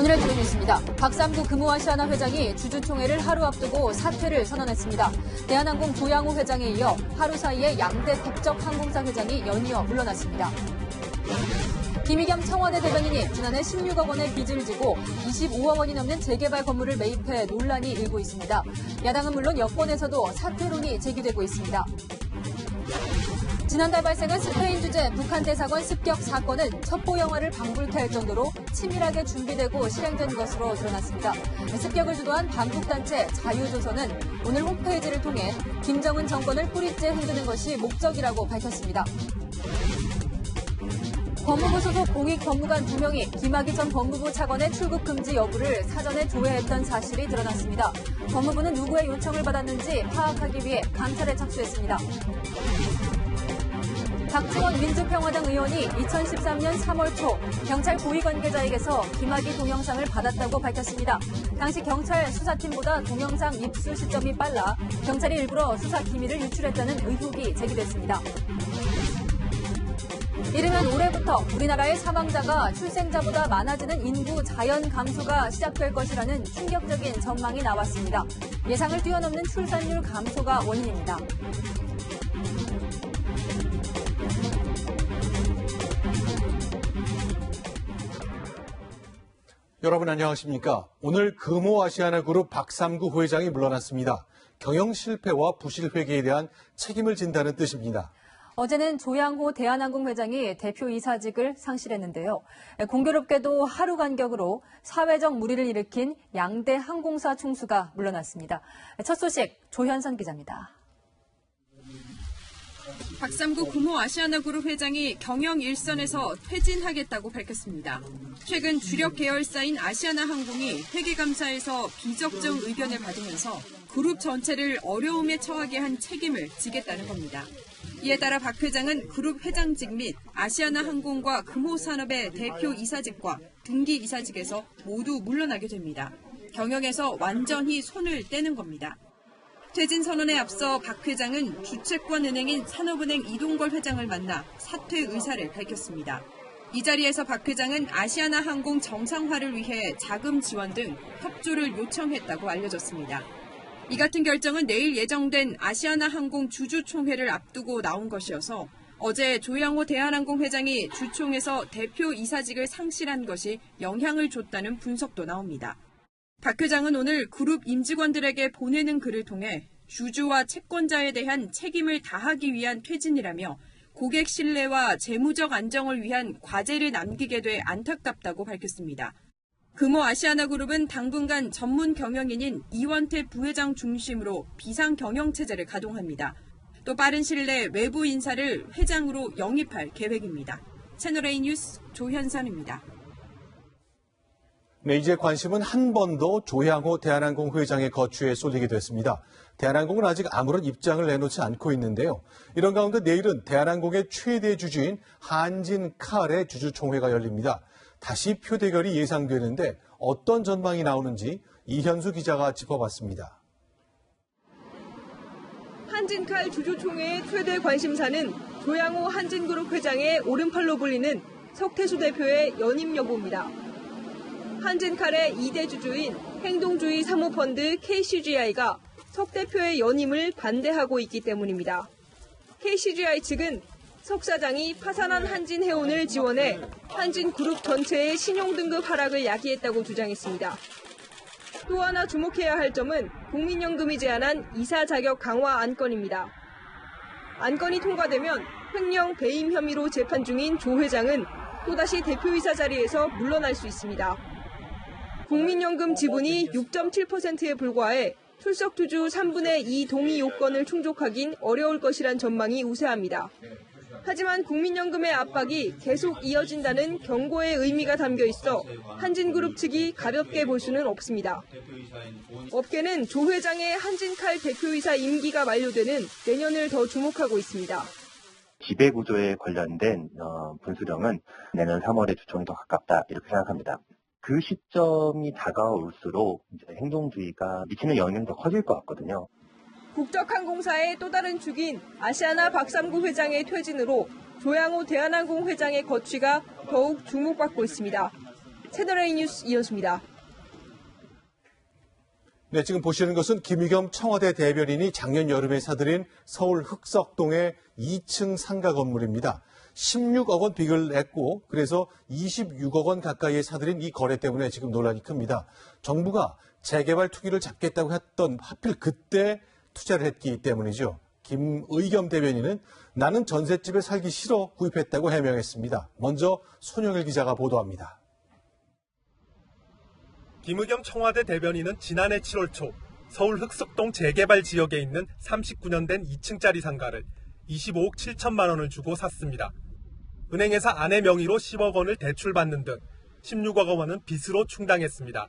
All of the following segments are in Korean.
오늘의 주요 뉴스입니다. 박삼구 금호아시아나 회장이 주주총회를 하루 앞두고 사퇴를 선언했습니다. 대한항공 조양호 회장에 이어 하루 사이에 양대 국적 항공사 회장이 연이어 물러났습니다. 김의겸 청와대 대변인이 지난해 16억 원의 빚을 지고 25억 원이 넘는 재개발 건물을 매입해 논란이 일고 있습니다. 야당은 물론 여권에서도 사퇴론이 제기되고 있습니다. 지난달 발생한 스페인 주재 북한 대사관 습격 사건은 첩보 영화를 방불케 할 정도로 치밀하게 준비되고 실행된 것으로 드러났습니다. 습격을 주도한 반국단체 자유조선은 오늘 홈페이지를 통해 김정은 정권을 뿌리째 흔드는 것이 목적이라고 밝혔습니다. 법무부 소속 공익 법무관 2명이 김학의 전 법무부 차관의 출국 금지 여부를 사전에 조회했던 사실이 드러났습니다. 법무부는 누구의 요청을 받았는지 파악하기 위해 감찰에 착수했습니다. 박지원 민주평화당 의원이 2013년 3월 초 경찰 고위 관계자에게서 김학의 동영상을 받았다고 밝혔습니다. 당시 경찰 수사팀보다 동영상 입수 시점이 빨라 경찰이 일부러 수사 기밀을 유출했다는 의혹이 제기됐습니다. 이르면 올해부터 우리나라의 사망자가 출생자보다 많아지는 인구 자연 감소가 시작될 것이라는 충격적인 전망이 나왔습니다. 예상을 뛰어넘는 출산율 감소가 원인입니다. 여러분 안녕하십니까? 오늘 금호아시아나그룹 박삼구 회장이 물러났습니다. 경영 실패와 부실 회계에 대한 책임을 진다는 뜻입니다. 어제는 조양호 대한항공 회장이 대표이사직을 상실했는데요. 공교롭게도 하루 간격으로 사회적 물의를 일으킨 양대 항공사 총수가 물러났습니다. 첫 소식 조현선 기자입니다. 박삼구 금호아시아나그룹 회장이 경영 일선에서 퇴진하겠다고 밝혔습니다. 최근 주력 계열사인 아시아나항공이 회계감사에서 비적정 의견을 받으면서 그룹 전체를 어려움에 처하게 한 책임을 지겠다는 겁니다. 이에 따라 박 회장은 그룹 회장직 및 아시아나항공과 금호산업의 대표이사직과 등기이사직에서 모두 물러나게 됩니다. 경영에서 완전히 손을 떼는 겁니다. 퇴진 선언에 앞서 박 회장은 주채권 은행인 산업은행 이동걸 회장을 만나 사퇴 의사를 밝혔습니다. 이 자리에서 박 회장은 아시아나항공 정상화를 위해 자금 지원 등 협조를 요청했다고 알려졌습니다. 이 같은 결정은 내일 예정된 아시아나항공 주주총회를 앞두고 나온 것이어서 어제 조양호 대한항공 회장이 주총에서 대표이사직을 상실한 것이 영향을 줬다는 분석도 나옵니다. 박 회장은 오늘 그룹 임직원들에게 보내는 글을 통해 주주와 채권자에 대한 책임을 다하기 위한 퇴진이라며 고객 신뢰와 재무적 안정을 위한 과제를 남기게 돼 안타깝다고 밝혔습니다. 금호아시아나그룹은 당분간 전문 경영인인 이원태 부회장 중심으로 비상 경영 체제를 가동합니다. 또 빠른 시일 내 외부 인사를 회장으로 영입할 계획입니다. 채널A 뉴스 조현선입니다. 네, 이제 관심은 한 번 더 조양호 대한항공 회장의 거취에 쏠리게 됐습니다. 대한항공은 아직 아무런 입장을 내놓지 않고 있는데요. 이런 가운데 내일은 대한항공의 최대 주주인 한진칼의 주주총회가 열립니다. 다시 표 대결이 예상되는데 어떤 전망이 나오는지 이현수 기자가 짚어봤습니다. 한진칼 주주총회의 최대 관심사는 조양호 한진그룹 회장의 오른팔로 불리는 석태수 대표의 연임 여부입니다. 한진칼의 2대 주주인 행동주의 사모펀드 KCGI가 석 대표의 연임을 반대하고 있기 때문입니다. KCGI 측은 석 사장이 파산한 한진해운을 지원해 한진그룹 전체의 신용등급 하락을 야기했다고 주장했습니다. 또 하나 주목해야 할 점은 국민연금이 제안한 이사 자격 강화 안건입니다. 안건이 통과되면 횡령 배임 혐의로 재판 중인 조 회장은 또다시 대표이사 자리에서 물러날 수 있습니다. 국민연금 지분이 6.7%에 불과해 출석 주주 3분의 2 동의 요건을 충족하긴 어려울 것이란 전망이 우세합니다. 하지만 국민연금의 압박이 계속 이어진다는 경고의 의미가 담겨 있어 한진그룹 측이 가볍게 볼 수는 없습니다. 업계는 조 회장의 한진칼 대표이사 임기가 만료되는 내년을 더 주목하고 있습니다. 지배구조에 관련된 분수령은 내년 3월에 주총이 더 가깝다 이렇게 생각합니다. 그 시점이 다가올수록 이제 행동주의가 미치는 영향이 더 커질 것 같거든요. 국적항공사의 또 다른 축인 아시아나 박삼구 회장의 퇴진으로 조양호 대한항공 회장의 거취가 더욱 주목받고 있습니다. 채널A 뉴스 이현수입니다. 네, 지금 보시는 것은 김의겸 청와대 대변인이 작년 여름에 사들인 서울 흑석동의 2층 상가 건물입니다. 16억 원 빚을 냈고 그래서 26억 원 가까이에 사들인 이 거래 때문에 지금 논란이 큽니다. 정부가 재개발 투기를 잡겠다고 했던 하필 그때 투자를 했기 때문이죠. 김의겸 대변인은 나는 전셋집에 살기 싫어 구입했다고 해명했습니다. 먼저 손영일 기자가 보도합니다. 김의겸 청와대 대변인은 지난해 7월 초 서울 흑석동 재개발 지역에 있는 39년 된 2층짜리 상가를 25억 7천만 원을 주고 샀습니다. 은행에서 아내 명의로 10억 원을 대출받는 등 16억 원은 빚으로 충당했습니다.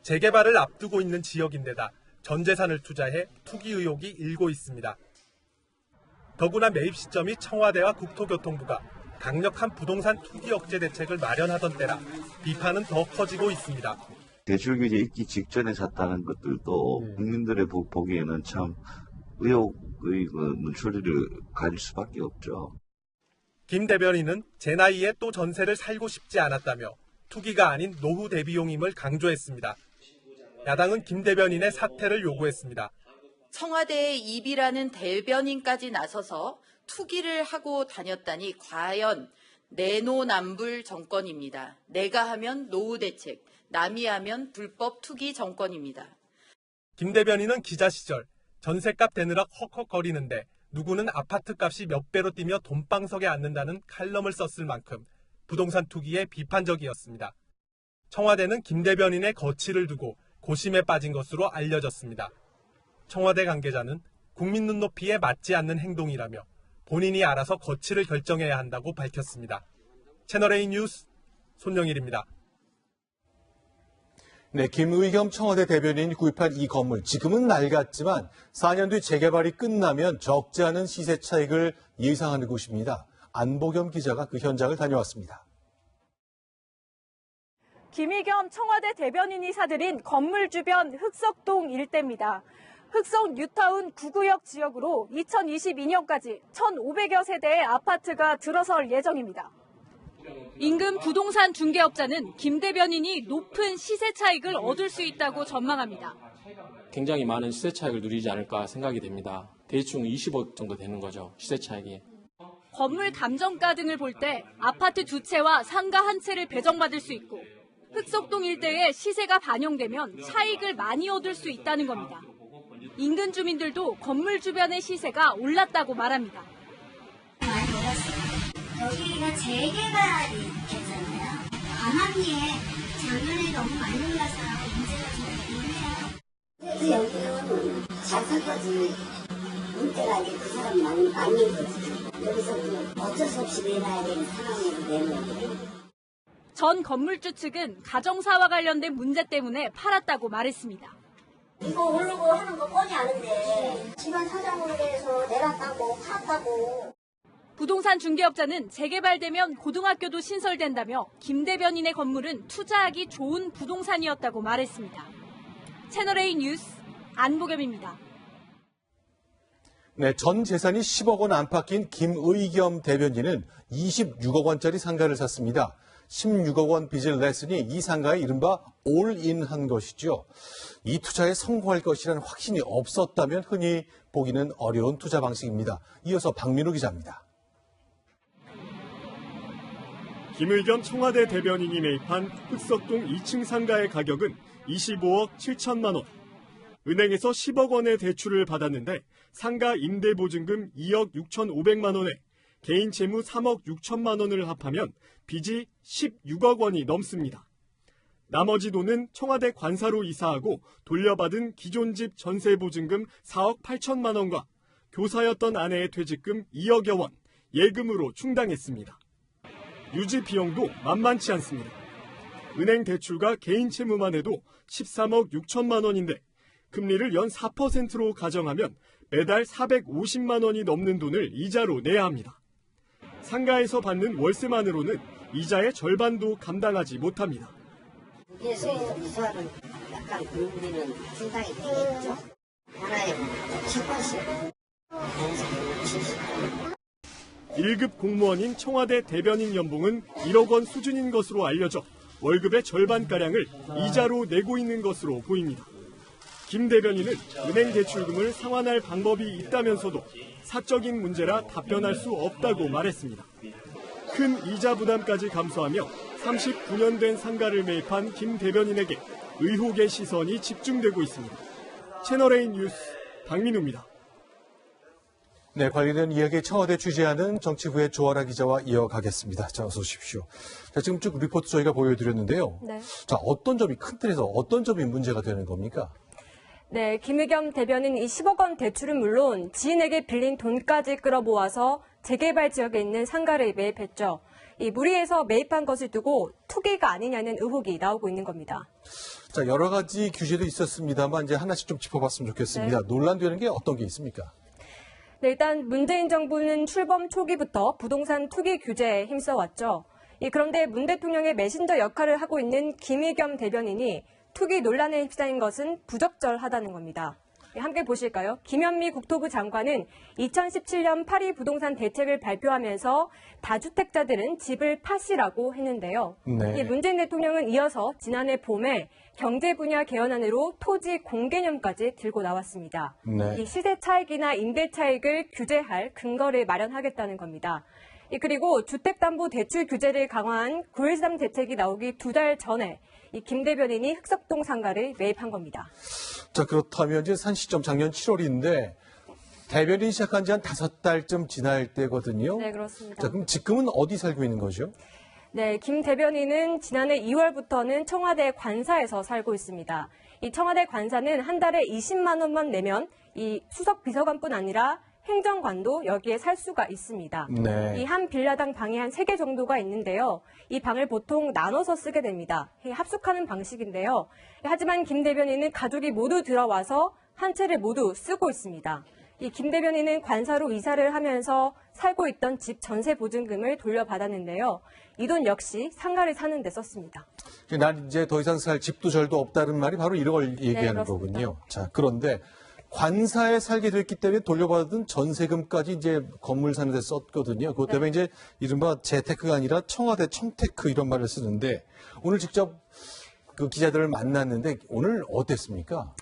재개발을 앞두고 있는 지역인데다 전 재산을 투자해 투기 의혹이 일고 있습니다. 더구나 매입 시점이 청와대와 국토교통부가 강력한 부동산 투기 억제 대책을 마련하던 때라 비판은 더 커지고 있습니다. 대출 규제 있기 직전에 샀다는 것들도 국민들의 보기에는 참 의혹의 눈초리를 가릴 수밖에 없죠. 김 대변인은 제 나이에 또 전세를 살고 싶지 않았다며 투기가 아닌 노후 대비용임을 강조했습니다. 야당은 김 대변인의 사퇴를 요구했습니다. 청와대의 입이라는 대변인까지 나서서 투기를 하고 다녔다니 과연 내노남불 정권입니다. 내가 하면 노후 대책, 남이 하면 불법 투기 정권입니다. 김 대변인은 기자 시절 전셋값 대느라 헉헉거리는데 누구는 아파트 값이 몇 배로 뛰며 돈방석에 앉는다는 칼럼을 썼을 만큼 부동산 투기에 비판적이었습니다. 청와대는 김 대변인의 거취를 두고 고심에 빠진 것으로 알려졌습니다. 청와대 관계자는 국민 눈높이에 맞지 않는 행동이라며 본인이 알아서 거취를 결정해야 한다고 밝혔습니다. 채널A 뉴스 손영일입니다. 네, 김의겸 청와대 대변인이 구입한 이 건물, 지금은 낡았지만 4년 뒤 재개발이 끝나면 적지 않은 시세 차익을 예상하는 곳입니다. 안보겸 기자가 그 현장을 다녀왔습니다. 김의겸 청와대 대변인이 사들인 건물 주변 흑석동 일대입니다. 흑석 뉴타운 9구역 지역으로 2022년까지 1,500여 세대의 아파트가 들어설 예정입니다. 인근 부동산 중개업자는 김 대변인이 높은 시세 차익을 얻을 수 있다고 전망합니다. 굉장히 많은 시세 차익을 누리지 않을까 생각이 됩니다. 대충 20억 정도 되는 거죠, 시세 차익이. 건물 감정가 등을 볼 때 아파트 2채와 상가 1채를 배정받을 수 있고 흑석동 일대의 시세가 반영되면 차익을 많이 얻을 수 있다는 겁니다. 인근 주민들도 건물 주변의 시세가 올랐다고 말합니다. 많이 올랐어요. 여기가 재개발이 됐잖아요. 암암리에 작년에 너무 많이 올라서 문제가 좀 있네요. 여기는 작사까지 문제가 아니고 그 사람 아닌 거지. 여기서 어쩔 수 없이 내놔야 되는 상황으로 내놓은 전 건물주 측은 가정사와 관련된 문제 때문에 팔았다고 말했습니다. 이거 오르고 하는 거 뻔히 아는데 집안 사정으로 해서 내놨다고 팔았다고. 부동산 중개업자는 재개발되면 고등학교도 신설된다며 김 대변인의 건물은 투자하기 좋은 부동산이었다고 말했습니다. 채널A 뉴스 안보겸입니다. 네, 전 재산이 10억 원 안팎인 김의겸 대변인은 26억 원짜리 상가를 샀습니다. 16억 원 빚을 냈으니 이 상가에 이른바 올인한 것이죠. 이 투자에 성공할 것이라는 확신이 없었다면 흔히 보기는 어려운 투자 방식입니다. 이어서 박민우 기자입니다. 김의겸 청와대 대변인이 매입한 흑석동 2층 상가의 가격은 25억 7천만 원. 은행에서 10억 원의 대출을 받았는데 상가 임대보증금 2억 6,500만 원에 개인 채무 3억 6천만 원을 합하면 빚이 16억 원이 넘습니다. 나머지 돈은 청와대 관사로 이사하고 돌려받은 기존 집 전세 보증금 4억 8천만 원과 교사였던 아내의 퇴직금 2억여 원, 예금으로 충당했습니다. 유지 비용도 만만치 않습니다. 은행 대출과 개인 채무만 해도 13억 6천만 원인데 금리를 연 4%로 가정하면 매달 450만 원이 넘는 돈을 이자로 내야 합니다. 상가에서 받는 월세만으로는 이자의 절반도 감당하지 못합니다. 그래서 이사를 약간 금리는 상당히 되겠죠. 하나에 70%. 1급 공무원인 청와대 대변인 연봉은 1억 원 수준인 것으로 알려져 월급의 절반가량을 이자로 내고 있는 것으로 보입니다. 김 대변인은 은행 대출금을 상환할 방법이 있다면서도 사적인 문제라 답변할 수 없다고 말했습니다. 큰 이자 부담까지 감수하며 39년 된 상가를 매입한 김 대변인에게 의혹의 시선이 집중되고 있습니다. 채널A 뉴스 박민우입니다. 네, 관련된 이야기 청와대 취재하는 정치부의 조아라 기자와 이어가겠습니다. 자, 어서 오십시오. 자, 지금 쭉 리포트 저희가 보여드렸는데요. 네. 자, 어떤 점이 큰 틀에서 어떤 점이 문제가 되는 겁니까? 네, 김의겸 대변인 이 10억 원 대출은 물론 지인에게 빌린 돈까지 끌어모아서 재개발 지역에 있는 상가를 매입했죠. 이 무리해서 매입한 것을 두고 투기가 아니냐는 의혹이 나오고 있는 겁니다. 자, 여러 가지 규제도 있었습니다만 이제 하나씩 좀 짚어봤으면 좋겠습니다. 네. 논란되는 게 어떤 게 있습니까? 네, 일단 문재인 정부는 출범 초기부터 부동산 투기 규제에 힘써왔죠. 그런데 문 대통령의 메신저 역할을 하고 있는 김의겸 대변인이 투기 논란에 휩싸인 것은 부적절하다는 겁니다. 함께 보실까요? 김현미 국토부 장관은 2017년 파리 부동산 대책을 발표하면서 다주택자들은 집을 파시라고 했는데요. 네. 문재인 대통령은 이어서 지난해 봄에 경제 분야 개헌안으로 토지 공개념까지 들고 나왔습니다. 네. 이 시세 차익이나 임대 차익을 규제할 근거를 마련하겠다는 겁니다. 그리고 주택담보대출 규제를 강화한 9.13 대책이 나오기 2달 전에 이 김 대변인이 흑석동 상가를 매입한 겁니다. 자, 그렇다면 이제 산 시점 작년 7월인데 대변인 시작한 지 한 5달쯤 지날 때거든요. 네, 그렇습니다. 자, 그럼 지금은 어디 살고 있는 거죠? 네, 김 대변인은 지난해 2월부터는 청와대 관사에서 살고 있습니다. 이 청와대 관사는 한 달에 20만 원만 내면 이 수석 비서관뿐 아니라 행정관도 여기에 살 수가 있습니다. 네. 이 한 빌라당 방이 한 3개 정도가 있는데요. 이 방을 보통 나눠서 쓰게 됩니다. 합숙하는 방식인데요. 하지만 김 대변인은 가족이 모두 들어와서 한 채를 모두 쓰고 있습니다. 이 김 대변인은 관사로 이사를 하면서 살고 있던 집 전세 보증금을 돌려받았는데요. 이 돈 역시 상가를 사는 데 썼습니다. 난 이제 더 이상 살 집도 절도 없다는 말이 바로 이런 걸 얘기하는 거군요. 자, 그런데 관사에 살게 됐기 때문에 돌려받은 전세금까지 이제 건물 사는 데 썼거든요. 그것 때문에 이제 이른바 재테크가 아니라 청와대 청테크 이런 말을 쓰는데 오늘 직접 그 기자들을 만났는데 오늘 어땠습니까?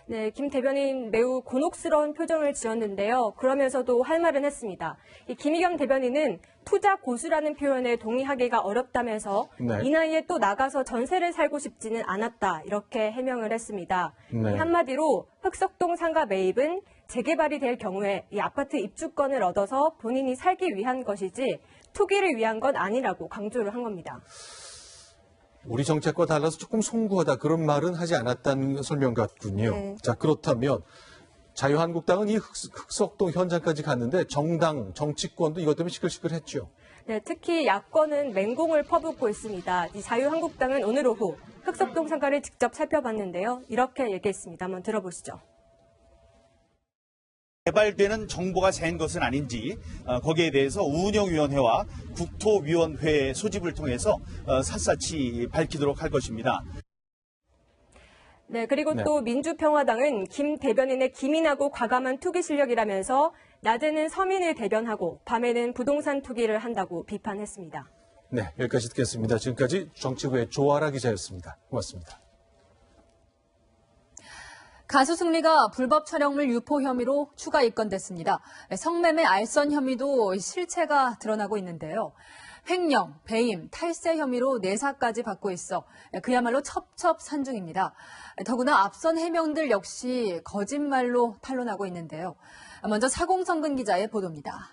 네, 김 대변인 매우 곤혹스러운 표정을 지었는데요. 그러면서도 할 말은 했습니다. 이 김의겸 대변인은 투자 고수라는 표현에 동의하기가 어렵다면서 네. 이 나이에 또 나가서 전세를 살고 싶지는 않았다. 이렇게 해명을 했습니다. 네. 한마디로 흑석동 상가 매입은 재개발이 될 경우에 이 아파트 입주권을 얻어서 본인이 살기 위한 것이지 투기를 위한 건 아니라고 강조를 한 겁니다. 우리 정책과 달라서 조금 송구하다 그런 말은 하지 않았다는 설명 같군요. 네. 자, 그렇다면 자유한국당은 이 흑석동 현장까지 갔는데 정당, 정치권도 이것 때문에 시끌시끌했죠. 네, 특히 야권은 맹공을 퍼붓고 있습니다. 이 자유한국당은 오늘 오후 흑석동 상가를 직접 살펴봤는데요. 이렇게 얘기했습니다. 한번 들어보시죠. 개발되는 정보가 새인 것은 아닌지 거기에 대해서 운영위원회와 국토위원회의 소집을 통해서 샅샅이 밝히도록 할 것입니다. 네, 그리고 네. 또 민주평화당은 김 대변인의 기민하고 과감한 투기 실력이라면서 낮에는 서민을 대변하고 밤에는 부동산 투기를 한다고 비판했습니다. 네, 여기까지 듣겠습니다. 지금까지 정치부의 조아라 기자였습니다. 고맙습니다. 가수 승리가 불법 촬영물 유포 혐의로 추가 입건됐습니다. 성매매 알선 혐의도 실체가 드러나고 있는데요. 횡령, 배임, 탈세 혐의로 내사까지 받고 있어 그야말로 첩첩산중입니다. 더구나 앞선 해명들 역시 거짓말로 탄로나고 있는데요. 먼저 사공성근 기자의 보도입니다.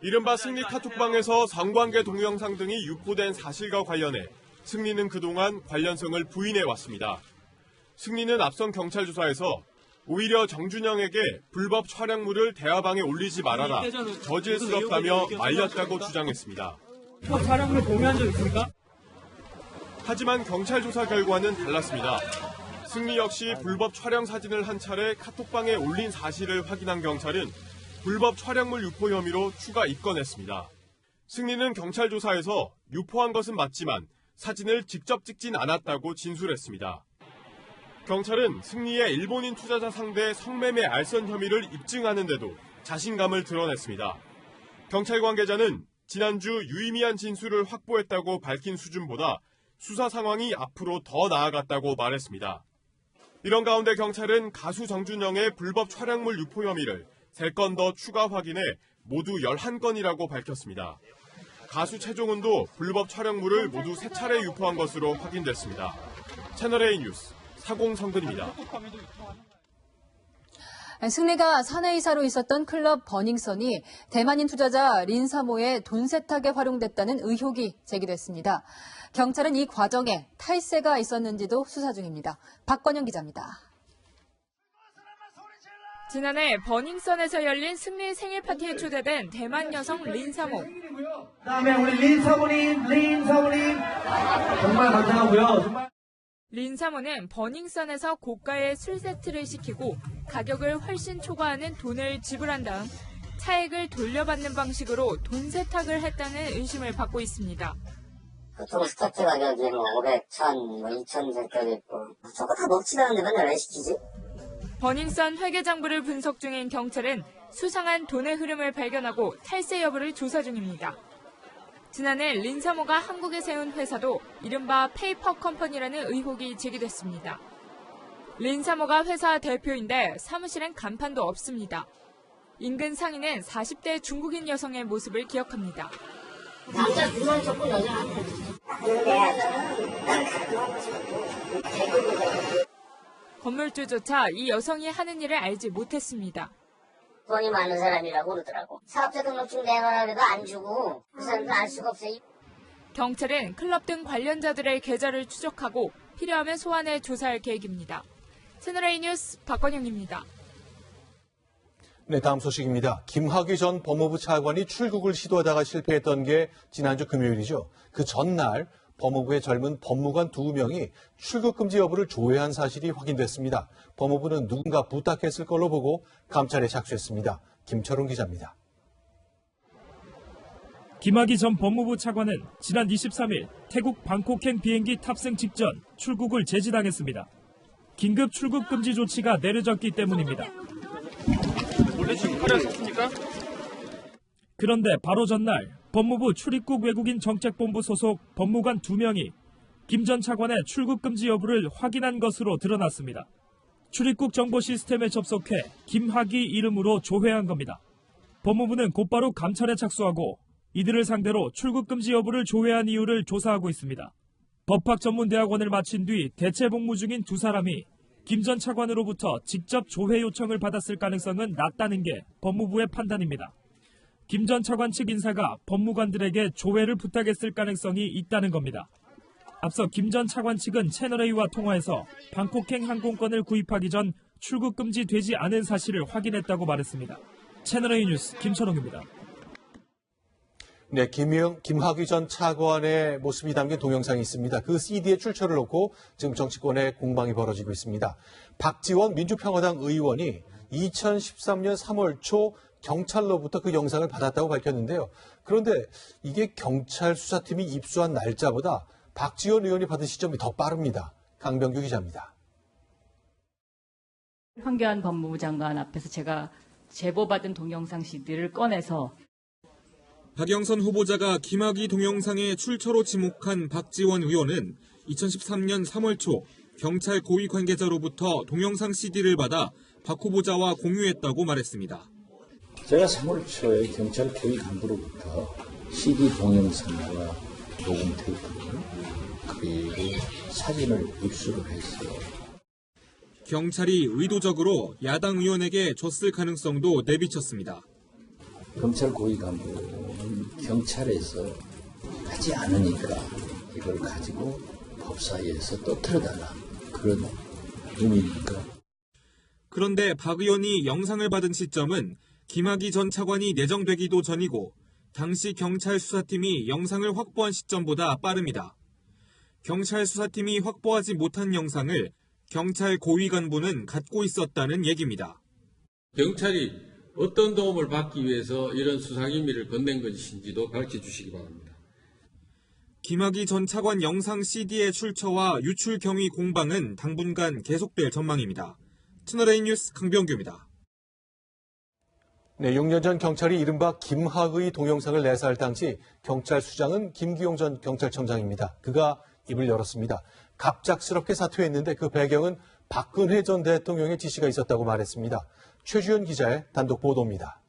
이른바 승리 카톡방에서 성관계 동영상 등이 유포된 사실과 관련해 승리는 그동안 관련성을 부인해왔습니다. 승리는 앞선 경찰 조사에서 오히려 정준영에게 불법 촬영물을 대화방에 올리지 말아라, 저질스럽다며 말렸다고 주장했습니다. 불법 촬영물 공유한 적 있습니까? 하지만 경찰 조사 결과는 달랐습니다. 승리 역시 불법 촬영 사진을 한 차례 카톡방에 올린 사실을 확인한 경찰은 불법 촬영물 유포 혐의로 추가 입건했습니다. 승리는 경찰 조사에서 유포한 것은 맞지만 사진을 직접 찍진 않았다고 진술했습니다. 경찰은 승리의 일본인 투자자 상대 성매매 알선 혐의를 입증하는 데도 자신감을 드러냈습니다. 경찰 관계자는 지난주 유의미한 진술을 확보했다고 밝힌 수준보다 수사 상황이 앞으로 더 나아갔다고 말했습니다. 이런 가운데 경찰은 가수 정준영의 불법 촬영물 유포 혐의를 3건 더 추가 확인해 모두 11건이라고 밝혔습니다. 가수 최종훈도 불법 촬영물을 모두 3차례 유포한 것으로 확인됐습니다. 채널A 뉴스 사공성근입니다. 승리가 사내이사로 있었던 클럽 버닝썬이 대만인 투자자 린사모의 돈 세탁에 활용됐다는 의혹이 제기됐습니다. 경찰은 이 과정에 탈세가 있었는지도 수사 중입니다. 박건영 기자입니다. 지난해 버닝썬에서 열린 승리 생일 파티에 초대된 대만 여성 린사모. 그다음에 우리 린사모님 정말 감사하고요. 린사모는 버닝썬에서 고가의 술 세트를 시키고 가격을 훨씬 초과하는 돈을 지불한 다음 차액을 돌려받는 방식으로 돈 세탁을 했다는 의심을 받고 있습니다. 보통 스타트 가격이 500, 1000, 2000 세트도 있고 저거 다 먹지도 않는데 맨날 왜 시키지? 버닝썬 회계장부를 분석 중인 경찰은 수상한 돈의 흐름을 발견하고 탈세 여부를 조사 중입니다. 지난해 린사모가 한국에 세운 회사도 이른바 페이퍼 컴퍼니라는 의혹이 제기됐습니다. 린사모가 회사 대표인데 사무실엔 간판도 없습니다. 인근 상인은 40대 중국인 여성의 모습을 기억합니다. 남자 그만 조금 여자한테 건물주조차 이 여성이 하는 일을 알지 못했습니다. 돈이 많은 사람이라고 그러더라고. 사업자 등록증 내놔라 해도 안 주고 그 사람도 알 수가 없어요. 경찰은 클럽 등 관련자들의 계좌를 추적하고 필요하면 소환해 조사할 계획입니다. 채널A 뉴스 박건영입니다. 네, 다음 소식입니다. 김학의 전 법무부 차관이 출국을 시도하다가 실패했던 게 지난주 금요일이죠. 그 전날 법무부의 젊은 법무관 2명이 출국 금지 여부를 조회한 사실이 확인됐습니다. 법무부는 누군가 부탁했을 걸로 보고 감찰에 착수했습니다. 김철웅 기자입니다. 김학의 전 법무부 차관은 지난 23일 태국 방콕행 비행기 탑승 직전 출국을 제지당했습니다. 긴급 출국 금지 조치가 내려졌기 때문입니다. 원래 출국하셨습니까? 그런데 바로 전날 법무부 출입국 외국인 정책본부 소속 법무관 2명이 김 전 차관의 출국 금지 여부를 확인한 것으로 드러났습니다. 출입국 정보 시스템에 접속해 김학의 이름으로 조회한 겁니다. 법무부는 곧바로 감찰에 착수하고 이들을 상대로 출국 금지 여부를 조회한 이유를 조사하고 있습니다. 법학전문대학원을 마친 뒤 대체 복무 중인 2사람이 김 전 차관으로부터 직접 조회 요청을 받았을 가능성은 낮다는 게 법무부의 판단입니다. 김 전 차관 측 인사가 법무관들에게 조회를 부탁했을 가능성이 있다는 겁니다. 앞서 김 전 차관 측은 채널A와 통화해서 방콕행 항공권을 구입하기 전 출국 금지되지 않은 사실을 확인했다고 말했습니다. 채널A 뉴스 김철웅입니다. 네, 김학의 전 차관의 모습이 담긴 동영상이 있습니다. 그 CD의 출처를 놓고 지금 정치권에 공방이 벌어지고 있습니다. 박지원 민주평화당 의원이 2013년 3월 초 경찰로부터 그 영상을 받았다고 밝혔는데요. 그런데 이게 경찰 수사팀이 입수한 날짜보다 박지원 의원이 받은 시점이 더 빠릅니다. 강병규 기자입니다. 황교안 법무부 장관 앞에서 제가 제보받은 동영상 CD를 꺼내서 박영선 후보자가 김학의 동영상의 출처로 지목한 박지원 의원은 2013년 3월 초 경찰 고위 관계자로부터 동영상 CD를 받아 박 후보자와 공유했다고 말했습니다. 제가 3월 초에 경찰 고위 간부로부터 CD 동영상과 녹음 테이프를 그리고 사진을 입수를 했어요. 경찰이 의도적으로 야당 의원에게 줬을 가능성도 내비쳤습니다. 경찰 고위 간부는 경찰에서 하지 않으니까 이걸 가지고 법사위에서 떠들어달라 그런 의미입니까? 그런데 박 의원이 영상을 받은 시점은 김학의 전 차관이 내정되기도 전이고 당시 경찰 수사팀이 영상을 확보한 시점보다 빠릅니다. 경찰 수사팀이 확보하지 못한 영상을 경찰 고위 간부는 갖고 있었다는 얘기입니다. 경찰이 어떤 도움을 받기 위해서 이런 수상임의를 건넨 것인지도 가르쳐 주시기 바랍니다. 김학의 전 차관 영상 CD의 출처와 유출 경위 공방은 당분간 계속될 전망입니다. 채널A 뉴스 강병규입니다. 네, 6년 전 경찰이 이른바 김학의 동영상을 내사할 당시 경찰 수장은 김기용 전 경찰청장입니다. 그가 입을 열었습니다. 갑작스럽게 사퇴했는데 그 배경은 박근혜 전 대통령의 지시가 있었다고 말했습니다. 최주현 기자의 단독 보도입니다.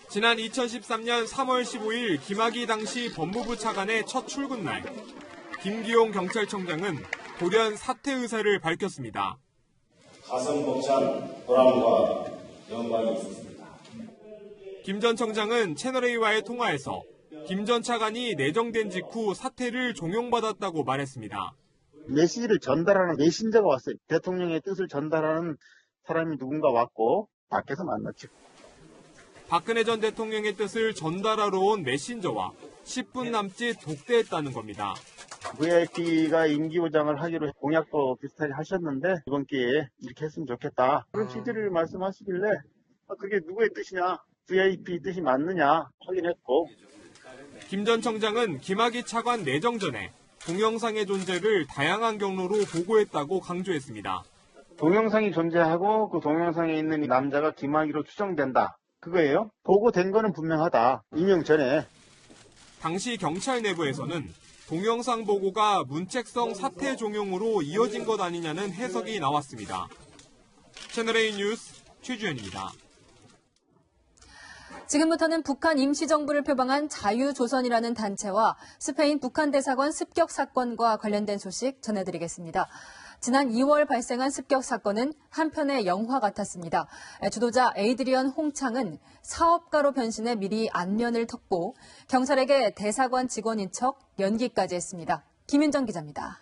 지난 2013년 3월 15일 김학의 당시 법무부 차관의 첫 출근 날, 김기용 경찰청장은 돌연 사퇴 의사를 밝혔습니다. 가슴 벅찬 보람과 영광이 있었습니다. 김 전 청장은 채널A와의 통화에서 김 전 차관이 내정된 직후 사퇴를 종용받았다고 말했습니다. 메시지를 전달하는 메신저가 왔어요. 대통령의 뜻을 전달하는 사람이 누군가 왔고 밖에서 만났죠. 박근혜 전 대통령의 뜻을 전달하러 온 메신저와 10분 남짓 독대했다는 겁니다. VIP가 임기보장을 하기로 공약도 비슷하게 하셨는데 이번 기회에 이렇게 했으면 좋겠다. 그런 취지를 말씀하시길래 그게 누구의 뜻이냐, VIP 뜻이 맞느냐 확인했고. 김 전 청장은 김학의 차관 내정 전에 동영상의 존재를 다양한 경로로 보고했다고 강조했습니다. 동영상이 존재하고 그 동영상에 있는 이 남자가 김학의로 추정된다. 그거예요. 보고된 거는 분명하다. 임명 전에. 당시 경찰 내부에서는 동영상 보고가 문책성 사퇴 종용으로 이어진 것 아니냐는 해석이 나왔습니다. 채널A 뉴스 최주현입니다. 지금부터는 북한 임시정부를 표방한 자유조선이라는 단체와 스페인 북한 대사관 습격 사건과 관련된 소식 전해드리겠습니다. 지난 2월 발생한 습격 사건은 한편의 영화 같았습니다. 주도자 에이드리언 홍창은 사업가로 변신해 미리 안면을 텄고 경찰에게 대사관 직원인 척 연기까지 했습니다. 김윤정 기자입니다.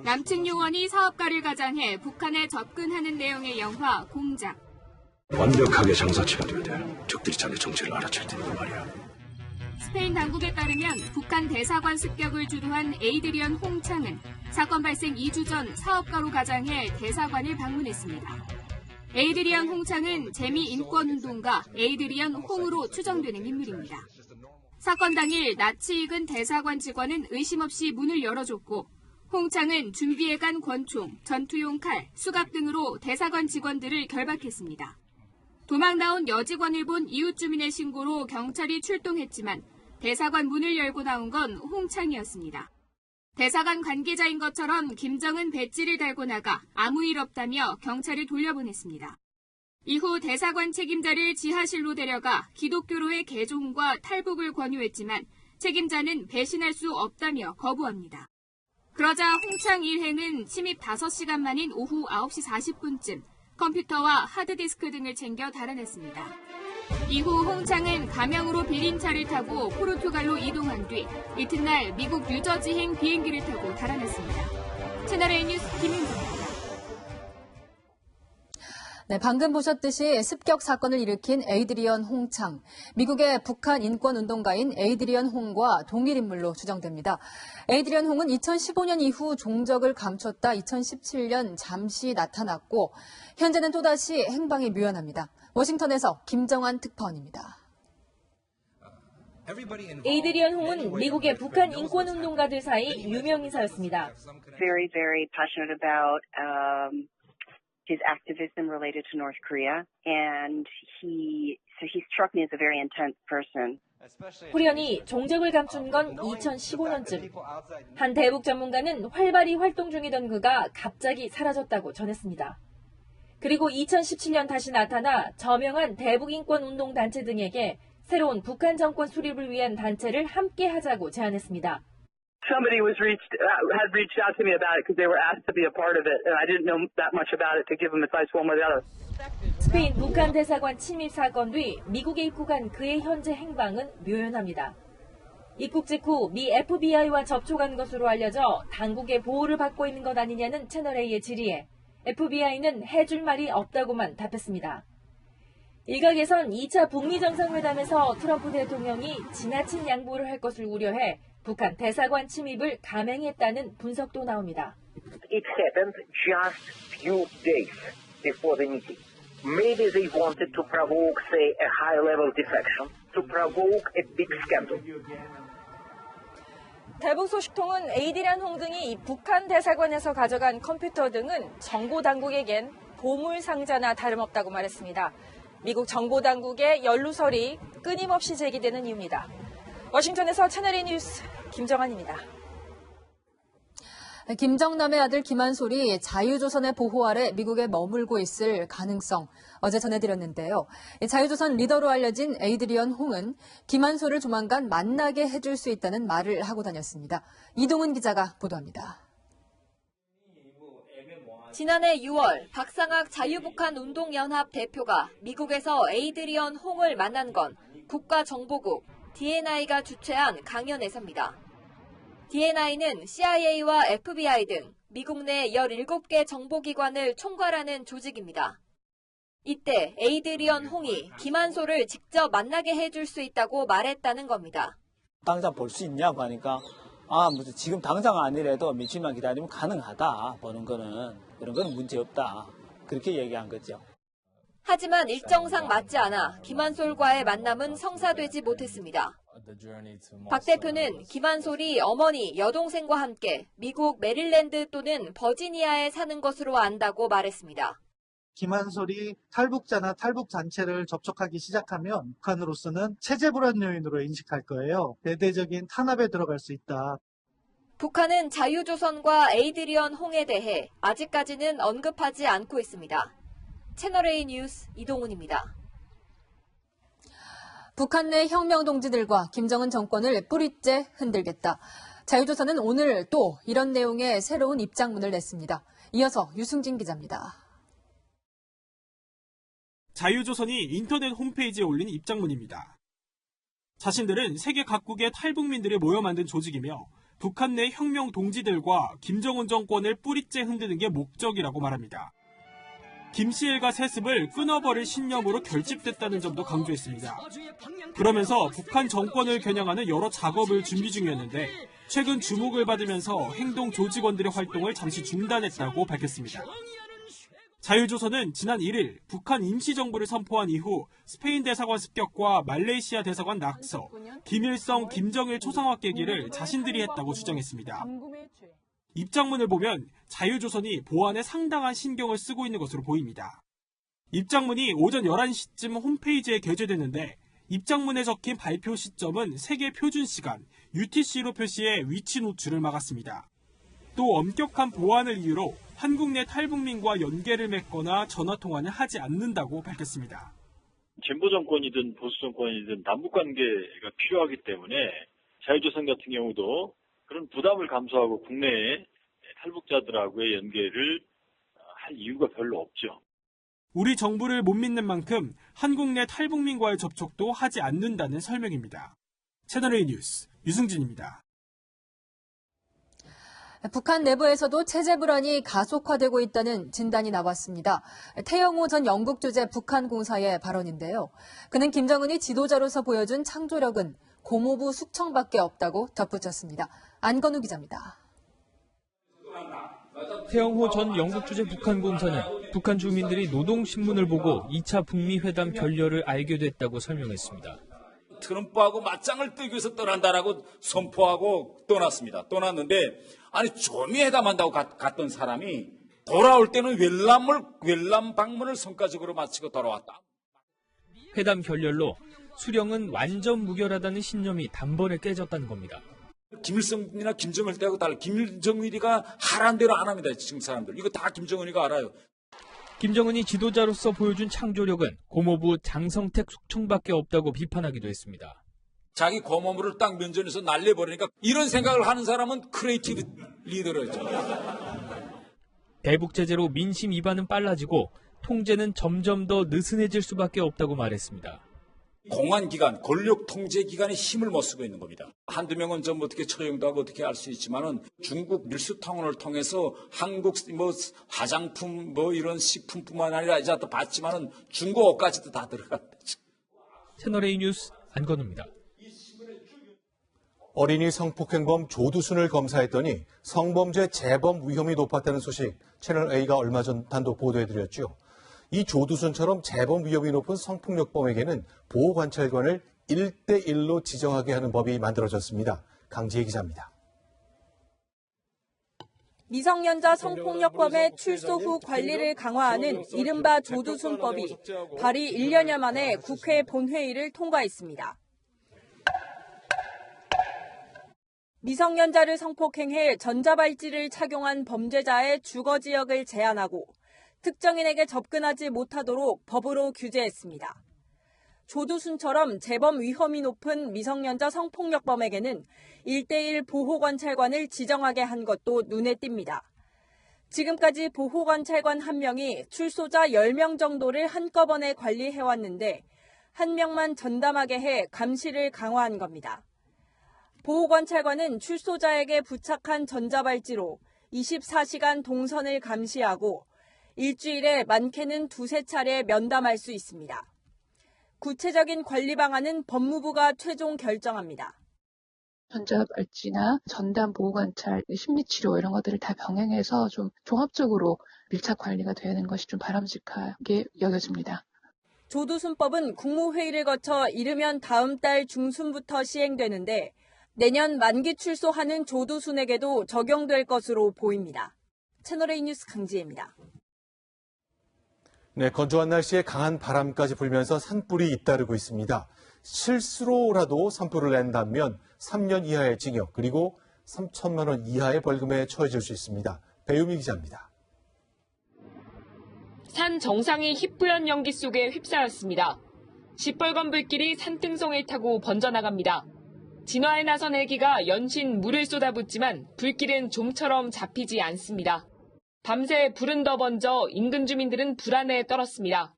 남측 요원이 사업가를 가장해 북한에 접근하는 내용의 영화 공작. 완벽하게 장사치가 돼야 돼. 적들이 자네 정체를 알아챌 테니까 말이야. 스페인 당국에 따르면 북한 대사관 습격을 주도한 에이드리언 홍창은 사건 발생 2주 전 사업가로 가장해 대사관을 방문했습니다. 에이드리언 홍창은 재미인권운동가 에이드리언 홍으로 추정되는 인물입니다. 사건 당일 낯이 익은 대사관 직원은 의심 없이 문을 열어줬고 홍창은 준비해간 권총, 전투용 칼, 수갑 등으로 대사관 직원들을 결박했습니다. 도망 나온 여직원을 본 이웃 주민의 신고로 경찰이 출동했지만 대사관 문을 열고 나온 건 홍창이었습니다. 대사관 관계자인 것처럼 김정은 배지를 달고 나가 아무 일 없다며 경찰을 돌려보냈습니다. 이후 대사관 책임자를 지하실로 데려가 기독교로의 개종과 탈북을 권유했지만 책임자는 배신할 수 없다며 거부합니다. 그러자 홍창 일행은 침입 5시간 만인 오후 9시 40분쯤 컴퓨터와 하드디스크 등을 챙겨 달아냈습니다. 이후 홍창은 가명으로 빌린 차를 타고 포르투갈로 이동한 뒤 이튿날 미국 뉴저지행 비행기를 타고 달아났습니다. 채널A 뉴스 김윤정입니다. 네, 방금 보셨듯이 습격 사건을 일으킨 에이드리언 홍창, 미국의 북한 인권운동가인 에이드리언 홍과 동일 인물로 추정됩니다. 에이드리언 홍은 2015년 이후 종적을 감췄다 2017년 잠시 나타났고 현재는 또다시 행방이 묘연합니다. 워싱턴에서 김정환 특파원입니다. 에이드리언 홍은 미국의 북한 인권운동가들 사이 유명 인사였습니다. Very, very passionate about his activism related to North Korea, and he struck me as a very intense person. 후련히 종적을 감춘 건 2015년쯤. 한 대북 전문가는 활발히 활동 중이던 그가 갑자기 사라졌다고 전했습니다. 그리고 2017년 다시 나타나 저명한 대북인권운동단체 등에게 새로운 북한 정권 수립을 위한 단체를 함께 하자고 제안했습니다. Somebody had reached out to me about it because they were asked to be a part of it, and I didn't know that much about it to give them advice one way or the other. 스페인 북한 대사관 침입 사건 뒤 미국에 입국한 그의 현재 행방은 묘연합니다. 입국 직후 미 FBI와 접촉한 것으로 알려져 당국의 보호를 받고 있는 것 아니냐는 채널A의 질의에 FBI는 해줄 말이 없다고만 답했습니다. 일각에선 2차 북미 정상회담에서 트럼프 대통령이 지나친 양보를 할 것을 우려해 북한 대사관 침입을 감행했다는 분석도 나옵니다. It happened just few days before the meeting. Maybe they wanted to provoke, say, a high-level defection, to provoke a big scandal. 대북 소식통은 에이드리언 홍 등이 북한 대사관에서 가져간 컴퓨터 등은 정보 당국에겐 보물 상자나 다름없다고 말했습니다. 미국 정보당국의 연루설이 끊임없이 제기되는 이유입니다. 워싱턴에서 채널A 뉴스 김정한입니다. 김정남의 아들 김한솔이 자유조선의 보호 아래 미국에 머물고 있을 가능성 어제 전해드렸는데요. 자유조선 리더로 알려진 에이드리언 홍은 김한솔을 조만간 만나게 해줄 수 있다는 말을 하고 다녔습니다. 이동훈 기자가 보도합니다. 지난해 6월 박상학 자유북한운동연합 대표가 미국에서 에이드리언 홍을 만난 건 국가정보국 DNI가 주최한 강연에서입니다. DNI는 CIA와 FBI 등 미국 내 17개 정보기관을 총괄하는 조직입니다. 이때 에이드리언 홍이 김한솔을 직접 만나게 해줄 수 있다고 말했다는 겁니다. 당장 볼 수 있냐고 하니까 무슨 지금 당장 아니래도 며칠만 기다리면 가능하다. 보는 거는 그런 건 문제 없다. 그렇게 얘기한 거죠. 하지만 일정상 맞지 않아 김한솔과의 만남은 성사되지 못했습니다. 박 대표는 김한솔이 어머니, 여동생과 함께 미국 메릴랜드 또는 버지니아에 사는 것으로 안다고 말했습니다. 김한솔이 탈북자나 탈북 단체를 접촉하기 시작하면 북한으로서는 체제 불안 요인으로 인식할 거예요. 대대적인 탄압에 들어갈 수 있다. 북한은 자유조선과 에이드리언 홍에 대해 아직까지는 언급하지 않고 있습니다. 채널A 뉴스 이동훈입니다. 북한 내 혁명 동지들과 김정은 정권을 뿌리째 흔들겠다. 자유조선은 오늘 또 이런 내용의 새로운 입장문을 냈습니다. 이어서 유승진 기자입니다. 자유조선이 인터넷 홈페이지에 올린 입장문입니다. 자신들은 세계 각국의 탈북민들이 모여 만든 조직이며 북한 내 혁명 동지들과 김정은 정권을 뿌리째 흔드는 게 목적이라고 말합니다. 김씨일가 세습을 끊어버릴 신념으로 결집됐다는 점도 강조했습니다. 그러면서 북한 정권을 겨냥하는 여러 작업을 준비 중이었는데 최근 주목을 받으면서 행동 조직원들의 활동을 잠시 중단했다고 밝혔습니다. 자유조선은 지난 1일 북한 임시정부를 선포한 이후 스페인 대사관 습격과 말레이시아 대사관 낙서, 김일성, 김정일 초상화 깨기를 자신들이 했다고 주장했습니다. 입장문을 보면 자유조선이 보안에 상당한 신경을 쓰고 있는 것으로 보입니다. 입장문이 오전 11시쯤 홈페이지에 게재됐는데 입장문에 적힌 발표 시점은 세계 표준 시간 UTC로 표시해 위치 노출을 막았습니다. 또 엄격한 보안을 이유로 한국 내 탈북민과 연계를 맺거나 전화통화는 하지 않는다고 밝혔습니다. 진보 정권이든 보수 정권이든 남북관계가 필요하기 때문에 자유조선 같은 경우도 그런 부담을 감수하고 국내에 탈북자들하고의 연계를 할 이유가 별로 없죠. 우리 정부를 못 믿는 만큼 한국 내 탈북민과의 접촉도 하지 않는다는 설명입니다. 채널A 뉴스 유승진입니다. 북한 내부에서도 체제 불안이 가속화되고 있다는 진단이 나왔습니다. 태영호 전 영국 주재 북한 공사의 발언인데요. 그는 김정은이 지도자로서 보여준 창조력은 고모부 숙청밖에 없다고 덧붙였습니다. 안건우 기자입니다. 태영호 전 영국 주재 북한 공사는 북한 주민들이 노동신문을 보고 2차 북미 회담 결렬을 알게 됐다고 설명했습니다. 트럼프하고 맞짱을 뜨기 위해서 떠난다라고 선포하고 떠났습니다. 떠났는데 조미 회담한다고 갔던 사람이 돌아올 때는 웰람 방문을 성과적으로 마치고 돌아왔다. 회담 결렬로 수령은 완전 무결하다는 신념이 단번에 깨졌다는 겁니다. 김일성이나 김정일 때하고 달라. 김정일이가 하라는 대로 안 합니다. 지금 사람들. 이거 다 김정은이가 알아요. 김정은이 지도자로서 보여준 창조력은 고모부 장성택 숙청밖에 없다고 비판하기도 했습니다. 자기 고모부를 딱 면전에서 날려버리니까 이런 생각을 하는 사람은 크리에이티브 리더로죠. 대북 제재로 민심 이반은 빨라지고 통제는 점점 더 느슨해질 수밖에 없다고 말했습니다. 공안기관, 권력통제기관의 힘을 못 쓰고 있는 겁니다. 한두 명은 좀 어떻게 처형도 하고 어떻게 알 수 있지만은 중국 밀수통을 통해서 한국 화장품 이런 식품뿐만 아니라 이제 또 봤지만은 중국 옷까지도 다 들어갔다. 채널A 뉴스 안건우입니다. 어린이 성폭행범 조두순을 검사했더니 성범죄 재범 위험이 높았다는 소식 채널A가 얼마 전 단독 보도해드렸죠. 이 조두순처럼 재범 위험이 높은 성폭력범에게는 보호관찰관을 1대1로 지정하게 하는 법이 만들어졌습니다. 강지혜 기자입니다. 미성년자 성폭력범의 출소 후 관리를 강화하는 이른바 조두순법이 발의 1년여 만에 국회 본회의를 통과했습니다. 미성년자를 성폭행해 전자발찌를 착용한 범죄자의 주거지역을 제한하고 특정인에게 접근하지 못하도록 법으로 규제했습니다. 조두순처럼 재범 위험이 높은 미성년자 성폭력범에게는 1:1 보호관찰관을 지정하게 한 것도 눈에 띕니다. 지금까지 보호관찰관 1명이 출소자 10명 정도를 한꺼번에 관리해왔는데 1명만 전담하게 해 감시를 강화한 겁니다. 보호관찰관은 출소자에게 부착한 전자발찌로 24시간 동선을 감시하고 일주일에 많게는 2-3차례 면담할 수 있습니다. 구체적인 관리 방안은 법무부가 최종 결정합니다. 전자발찌나 전담 보호관찰, 심리치료 이런 것들을 다 병행해서 좀 종합적으로 밀착 관리가 되는 것이 좀 바람직하게 여겨집니다. 조두순법은 국무회의를 거쳐 이르면 다음 달 중순부터 시행되는데 내년 만기 출소하는 조두순에게도 적용될 것으로 보입니다. 채널A 뉴스 강지혜입니다. 네, 건조한 날씨에 강한 바람까지 불면서 산불이 잇따르고 있습니다. 실수로라도 산불을 낸다면 3년 이하의 징역 그리고 3천만 원 이하의 벌금에 처해질 수 있습니다. 배유미 기자입니다. 산 정상이 희뿌연 연기 속에 휩싸였습니다. 시뻘건 불길이 산등성을 타고 번져나갑니다. 진화에 나선 헬기가 연신 물을 쏟아붓지만 불길은 좀처럼 잡히지 않습니다. 밤새 불은 더 번져 인근 주민들은 불안에 떨었습니다.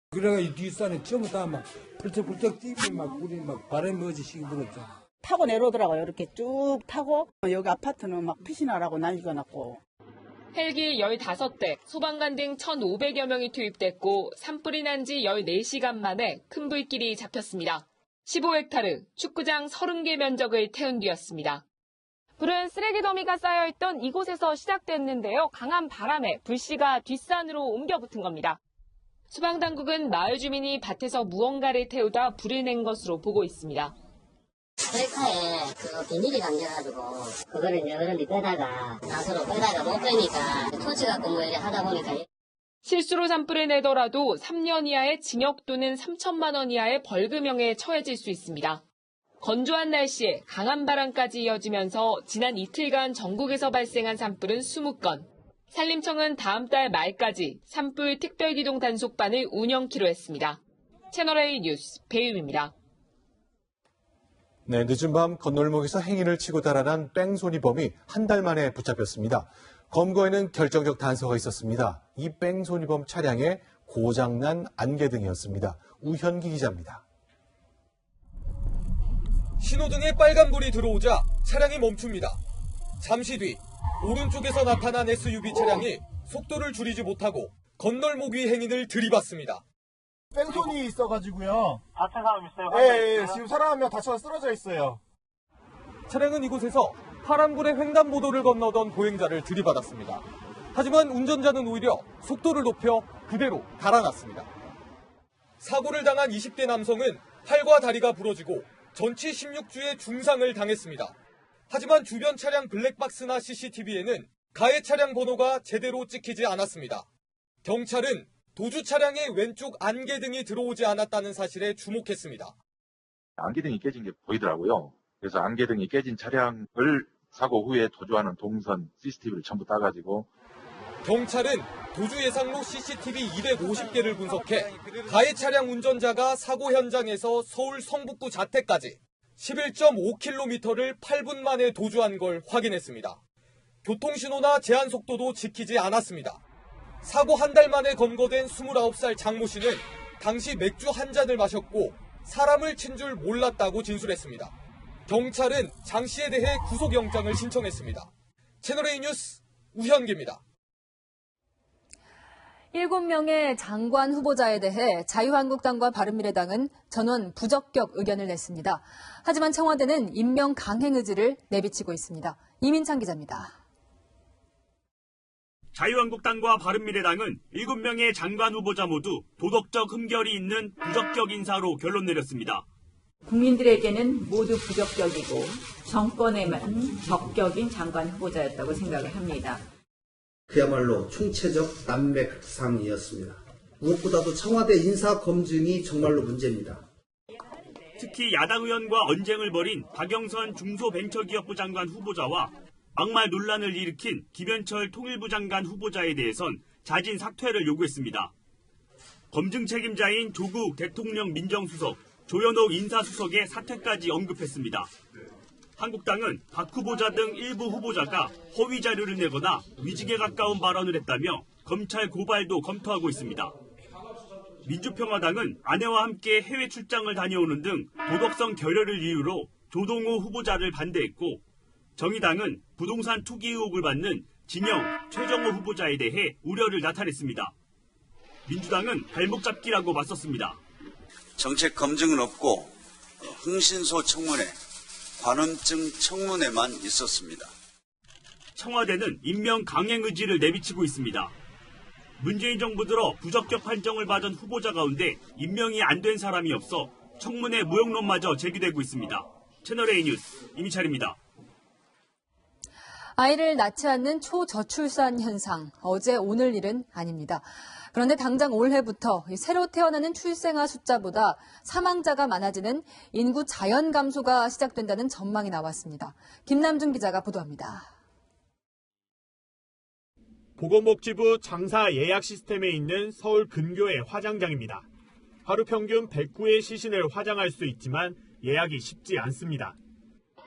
그래가 이 뒷산에 전부 다 막 펄쩍펄쩍 뛰면 막 불이 막 바람이 머지시기 불었죠. 타고 내려오더라고요. 이렇게 쭉 타고 여기 아파트는 막 빛이 나라고 난리가 났고. 헬기 15대, 소방관 등 1,500여 명이 투입됐고 산불이 난 지 14시간 만에 큰 불길이 잡혔습니다. 15헥타르, 축구장 30개 면적을 태운 뒤였습니다. 불은 쓰레기 더미가 쌓여있던 이곳에서 시작됐는데요. 강한 바람에 불씨가 뒷산으로 옮겨 붙은 겁니다. 소방당국은 마을 주민이 밭에서 무언가를 태우다 불을 낸 것으로 보고 있습니다. 트랙터에 비닐이 감겨가지고 그거를 여러 밑에다가 나서로 빼다가 못 빼니까 토치 갖고 뭐 이렇게 하다 보니까 실수로 산불을 내더라도 3년 이하의 징역 또는 3천만 원 이하의 벌금형에 처해질 수 있습니다. 건조한 날씨에 강한 바람까지 이어지면서 지난 이틀간 전국에서 발생한 산불은 20건. 산림청은 다음 달 말까지 산불 특별기동 단속반을 운영키로 했습니다. 채널A 뉴스 배유미입니다. 네, 늦은 밤 건널목에서 행인을 치고 달아난 뺑소니범이 한 달 만에 붙잡혔습니다. 검거에는 결정적 단서가 있었습니다. 이 뺑소니범 차량에 고장난 안개등이었습니다. 우현기 기자입니다. 신호등에 빨간불이 들어오자 차량이 멈춥니다. 잠시 뒤 오른쪽에서 나타난 SUV 차량이 속도를 줄이지 못하고 건널목 위 행인을 들이받습니다. 뺑소니 있어가지고요. 다친 사람 있어요? 네, 지금 사람 한 명 다쳐서 쓰러져 있어요. 차량은 이곳에서 파란불의 횡단보도를 건너던 보행자를 들이받았습니다. 하지만 운전자는 오히려 속도를 높여 그대로 달아났습니다. 사고를 당한 20대 남성은 팔과 다리가 부러지고 전치 16주의 중상을 당했습니다. 하지만 주변 차량 블랙박스나 CCTV에는 가해 차량 번호가 제대로 찍히지 않았습니다. 경찰은 도주 차량의 왼쪽 안개등이 들어오지 않았다는 사실에 주목했습니다. 안개등이 깨진 게 보이더라고요. 그래서 안개등이 깨진 차량을 사고 후에 도주하는 동선 CCTV를 전부 따가지고 경찰은 도주 예상로 CCTV 250개를 분석해 가해 차량 운전자가 사고 현장에서 서울 성북구 자택까지 11.5km를 8분 만에 도주한 걸 확인했습니다. 교통신호나 제한속도도 지키지 않았습니다. 사고 한 달 만에 검거된 29살 장모 씨는 당시 맥주 한 잔을 마셨고 사람을 친 줄 몰랐다고 진술했습니다. 경찰은 장 씨에 대해 구속영장을 신청했습니다. 채널A 뉴스 우현기입니다. 7명의 장관 후보자에 대해 자유한국당과 바른미래당은 전원 부적격 의견을 냈습니다. 하지만 청와대는 임명 강행 의지를 내비치고 있습니다. 이민창 기자입니다. 자유한국당과 바른미래당은 7명의 장관 후보자 모두 도덕적 흠결이 있는 부적격 인사로 결론 내렸습니다. 국민들에게는 모두 부적격이고 정권에만 적격인 장관 후보자였다고 생각을 합니다. 그야말로 총체적 난맥상이었습니다. 무엇보다도 청와대 인사 검증이 정말로 문제입니다. 특히 야당 의원과 언쟁을 벌인 박영선 중소벤처기업부 장관 후보자와 막말 논란을 일으킨 김현철 통일부 장관 후보자에 대해선 자진 사퇴를 요구했습니다. 검증 책임자인 조국 대통령 민정수석, 조현옥 인사수석의 사퇴까지 언급했습니다. 한국당은 박 후보자 등 일부 후보자가 허위 자료를 내거나 위증에 가까운 발언을 했다며 검찰 고발도 검토하고 있습니다. 민주평화당은 아내와 함께 해외 출장을 다녀오는 등 도덕성 결여를 이유로 조동호 후보자를 반대했고, 정의당은 부동산 투기 의혹을 받는 진영 최정호 후보자에 대해 우려를 나타냈습니다. 민주당은 발목 잡기라고 맞섰습니다. 정책 검증은 없고 흥신소 청문회, 관험증 청문회만 있었습니다. 청와대는 임명 강행 의지를 내비치고 있습니다. 문재인 정부 들어 부적격 판정을 받은 후보자 가운데 임명이 안 된 사람이 없어 청문회 무용론마저 제기되고 있습니다. 채널A 뉴스 임희철입니다. 아이를 낳지 않는 초저출산 현상, 어제 오늘 일은 아닙니다. 그런데 당장 올해부터 새로 태어나는 출생아 숫자보다 사망자가 많아지는 인구 자연 감소가 시작된다는 전망이 나왔습니다. 김남준 기자가 보도합니다. 보건복지부 장사 예약 시스템에 있는 서울 근교의 화장장입니다. 하루 평균 109의 시신을 화장할 수 있지만 예약이 쉽지 않습니다.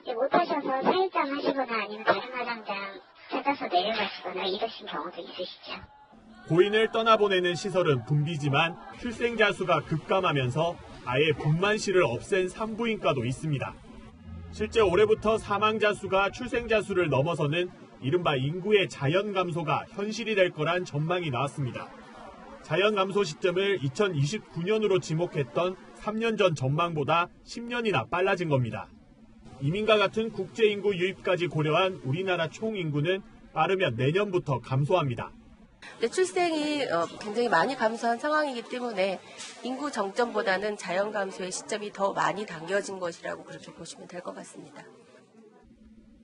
못하셔서 사일장 하시거나 아니면 다른 화장장 찾아서 내려가시거나 이러신 경우도 있으시죠? 고인을 떠나보내는 시설은 붐비지만 출생자 수가 급감하면서 아예 분만실을 없앤 산부인과도 있습니다. 실제 올해부터 사망자 수가 출생자 수를 넘어서는 이른바 인구의 자연 감소가 현실이 될 거란 전망이 나왔습니다. 자연 감소 시점을 2029년으로 지목했던 3년 전 전망보다 10년이나 빨라진 겁니다. 이민과 같은 국제인구 유입까지 고려한 우리나라 총인구는 빠르면 내년부터 감소합니다. 출생이 굉장히 많이 감소한 상황이기 때문에 인구 정점보다는 자연 감소의 시점이 더 많이 당겨진 것이라고 그렇게 보시면 될 것 같습니다.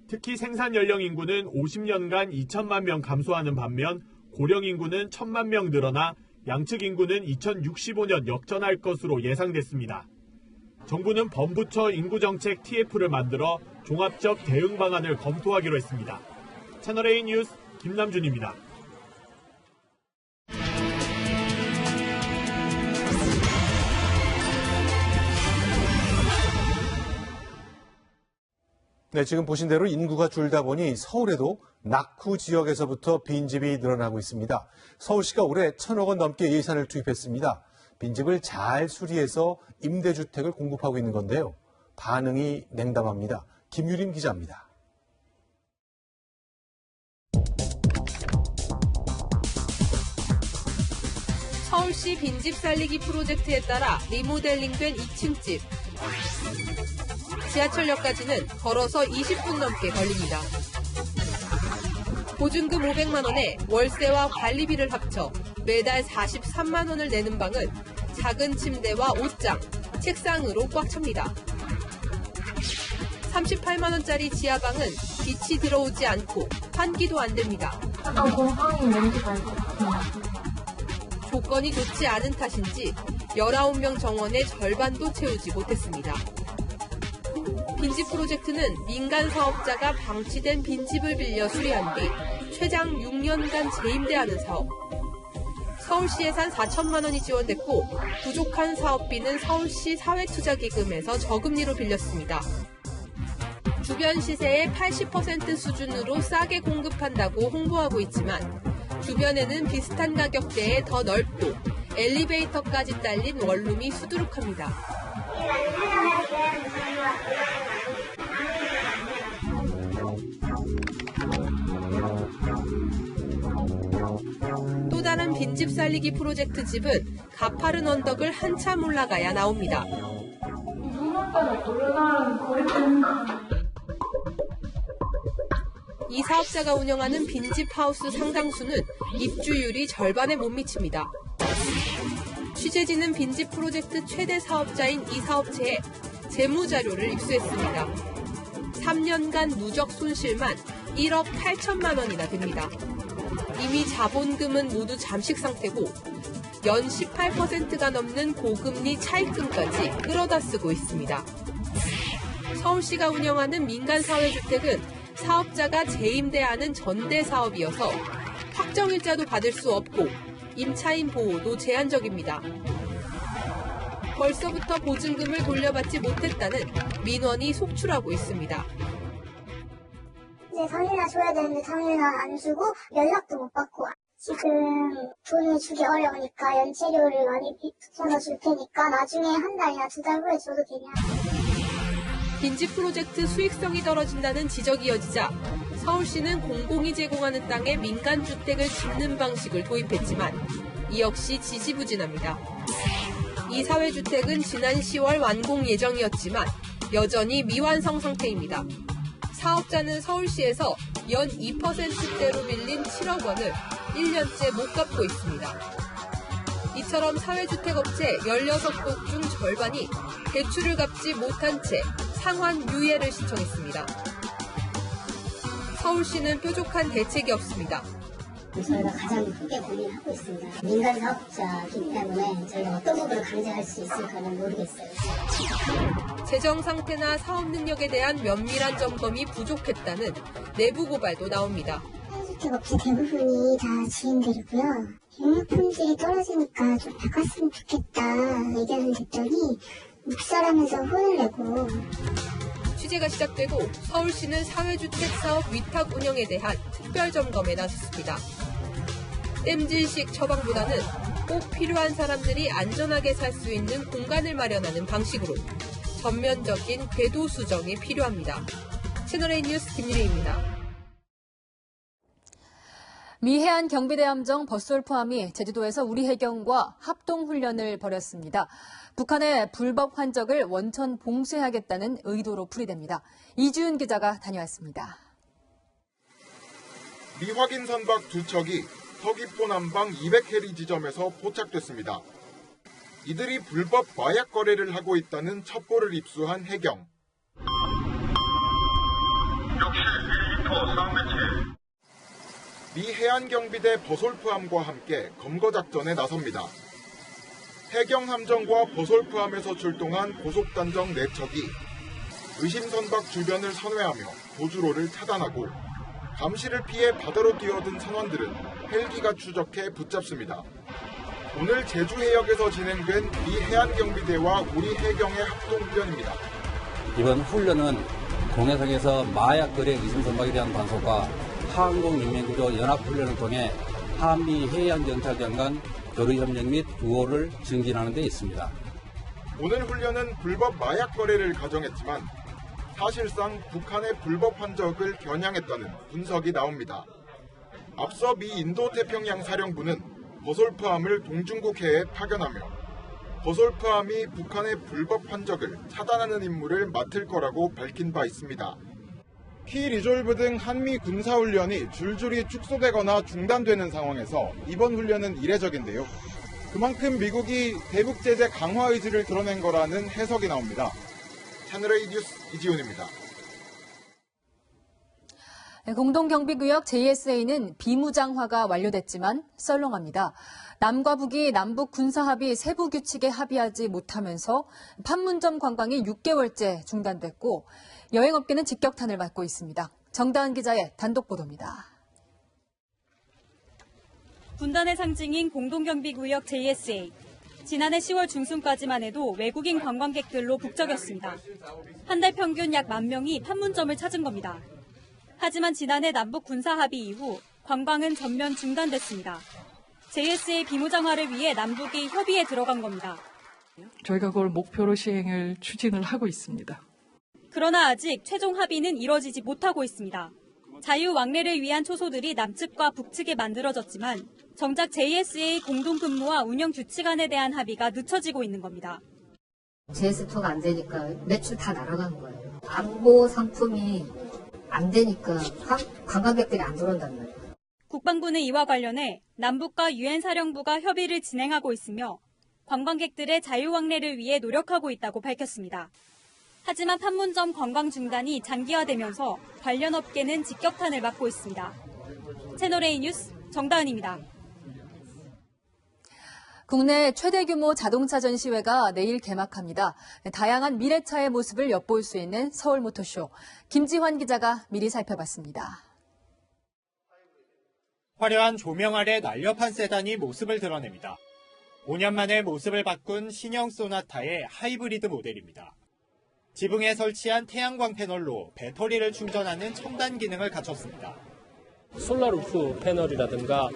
특히 생산 연령 인구는 50년간 2천만 명 감소하는 반면 고령 인구는 1,000만 명 늘어나 양측 인구는 2065년 역전할 것으로 예상됐습니다. 정부는 범부처 인구정책 TF를 만들어 종합적 대응 방안을 검토하기로 했습니다. 채널A 뉴스 김남준입니다. 네, 지금 보신 대로 인구가 줄다 보니 서울에도 낙후 지역에서부터 빈집이 늘어나고 있습니다. 서울시가 올해 1,000억 원 넘게 예산을 투입했습니다. 빈집을 잘 수리해서 임대주택을 공급하고 있는 건데요. 반응이 냉담합니다. 김유림 기자입니다. 서울시 빈집 살리기 프로젝트에 따라 리모델링된 2층 집. 지하철역까지는 걸어서 20분 넘게 걸립니다. 보증금 500만 원에 월세와 관리비를 합쳐 매달 43만 원을 내는 방은 작은 침대와 옷장, 책상으로 꽉 찹니다. 38만 원짜리 지하방은 빛이 들어오지 않고 환기도 안 됩니다. 조건이 좋지 않은 탓인지 19명 정원의 절반도 채우지 못했습니다. 빈집 프로젝트는 민간 사업자가 방치된 빈집을 빌려 수리한 뒤 최장 6년간 재임대하는 사업. 서울시 예산 4천만 원이 지원됐고 부족한 사업비는 서울시 사회투자기금에서 저금리로 빌렸습니다. 주변 시세의 80% 수준으로 싸게 공급한다고 홍보하고 있지만 주변에는 비슷한 가격대에 더 넓고 엘리베이터까지 딸린 원룸이 수두룩합니다. 또 다른 빈집 살리기 프로젝트 집은 가파른 언덕을 한참 올라가야 나옵니다. 이 사업자가 운영하는 빈집 하우스 상당수는 입주율이 절반에 못 미칩니다. 취재진은 빈집 프로젝트 최대 사업자인 이 사업체에 재무자료를 입수했습니다. 3년간 누적 손실만 1억 8천만 원이나 됩니다. 이미 자본금은 모두 잠식 상태고 연 18%가 넘는 고금리 차입금까지 끌어다 쓰고 있습니다. 서울시가 운영하는 민간사회주택은 사업자가 재임대하는 전대 사업이어서 확정일자도 받을 수 없고 임차인 보호도 제한적입니다. 벌써부터 보증금을 돌려받지 못했다는 민원이 속출하고 있습니다. 이제 당일날 줘야 되는데 당일날 안 주고 연락도 못 받고 지금 돈을 주기 어려우니까 연체료를 많이 붙여서 줄 테니까 나중에 한 달이나 2달 후에 줘도 되냐. 빈집 프로젝트 수익성이 떨어진다는 지적이 이어지자 서울시는 공공이 제공하는 땅에 민간주택을 짓는 방식을 도입했지만 이 역시 지지부진합니다. 이 사회주택은 지난 10월 완공 예정이었지만 여전히 미완성 상태입니다. 사업자는 서울시에서 연 2%대로 빌린 7억 원을 1년째 못 갚고 있습니다. 이처럼 사회주택업체 16곳 중 절반이 대출을 갚지 못한 채 상환 유예를 신청했습니다. 서울시는 뾰족한 대책이 없습니다. 저희가 가장 크게 고민하고 있습니다. 민간 사업자이기 때문에 저희가 어떤 부분을 강제할 수 있을까는 모르겠어요. 재정 상태나 사업 능력에 대한 면밀한 점검이 부족했다는 내부 고발도 나옵니다. 사회주택업체 대부분이 다 지인들이고요. 영역 품질이 떨어지니까 좀 바꿨으면 좋겠다 의견을 냈더니 묵살하면서 혼을 내고. 취재가 시작되고 서울시는 사회주택 사업 위탁 운영에 대한 특별 점검에 나섰습니다. 땜질식 처방보다는 꼭 필요한 사람들이 안전하게 살 수 있는 공간을 마련하는 방식으로 전면적인 궤도 수정이 필요합니다. 채널A 뉴스 김유리입니다. 미 해안 경비대 함정 버솔프함이 제주도에서 우리 해경과 합동훈련을 벌였습니다. 북한의 불법 환적을 원천 봉쇄하겠다는 의도로 풀이됩니다. 이주은 기자가 다녀왔습니다. 미확인 선박 2척이 서귀포 남방 200해리 지점에서 포착됐습니다. 이들이 불법 마약 거래를 하고 있다는 첩보를 입수한 해경. 미 해안경비대 버솔프함과 함께 검거작전에 나섭니다. 해경 함정과 버솔프함에서 출동한 고속단정 4척이 의심 선박 주변을 선회하며 도주로를 차단하고 감시를 피해 바다로 뛰어든 선원들은 헬기가 추적해 붙잡습니다. 오늘 제주 해역에서 진행된 미 해안경비대와 우리 해경의 합동훈련입니다. 이번 훈련은 동해상에서 마약 거래 의심 선박에 대한 단속과 항공인민구조 연합훈련을 통해 한미 해양경찰관 간 교류협력 및 우호를 증진하는 데 있습니다. 오늘 훈련은 불법 마약 거래를 가정했지만 사실상 북한의 불법 환적을 겨냥했다는 분석이 나옵니다. 앞서 미 인도태평양 사령부는 버솔프함을 동중국해에 파견하며 버솔프함이 북한의 불법 환적을 차단하는 임무를 맡을 거라고 밝힌 바 있습니다. 키 리졸브 등 한미 군사훈련이 줄줄이 축소되거나 중단되는 상황에서 이번 훈련은 이례적인데요. 그만큼 미국이 대북 제재 강화 의지를 드러낸 거라는 해석이 나옵니다. 채널A 뉴스 이지훈입니다. 공동경비구역 JSA는 비무장화가 완료됐지만 썰렁합니다. 남과 북이 남북 군사합의 세부 규칙에 합의하지 못하면서 판문점 관광이 6개월째 중단됐고 여행업계는 직격탄을 맞고 있습니다. 정다은 기자의 단독 보도입니다. 분단의 상징인 공동경비구역 JSA. 지난해 10월 중순까지만 해도 외국인 관광객들로 북적였습니다. 한 달 평균 약 10,000명이 판문점을 찾은 겁니다. 하지만 지난해 남북 군사 합의 이후 관광은 전면 중단됐습니다. JSA 비무장화를 위해 남북이 협의에 들어간 겁니다. 저희가 그걸 목표로 시행을 추진을 하고 있습니다. 그러나 아직 최종 합의는 이뤄지지 못하고 있습니다. 자유왕래를 위한 초소들이 남측과 북측에 만들어졌지만 정작 JSA 공동근무와 운영 규칙안에 대한 합의가 늦춰지고 있는 겁니다. JS2가 안 되니까 매출 다 날아간 거예요. 안보 상품이 안 되니까 관광객들이 안 들어온단 말이에요. 국방부는 이와 관련해 남북과 유엔 사령부가 협의를 진행하고 있으며 관광객들의 자유왕래를 위해 노력하고 있다고 밝혔습니다. 하지만 판문점 관광 중단이 장기화되면서 관련 업계는 직격탄을 맞고 있습니다. 채널A 뉴스 정다은입니다. 국내 최대 규모 자동차 전시회가 내일 개막합니다. 다양한 미래차의 모습을 엿볼 수 있는 서울모터쇼. 김지환 기자가 미리 살펴봤습니다. 화려한 조명 아래 날렵한 세단이 모습을 드러냅니다. 5년 만에 모습을 바꾼 신형 소나타의 하이브리드 모델입니다. 지붕에 설치한 태양광 패널로 배터리를 충전하는 첨단 기능을 갖췄습니다. 솔라루프 패널이라든가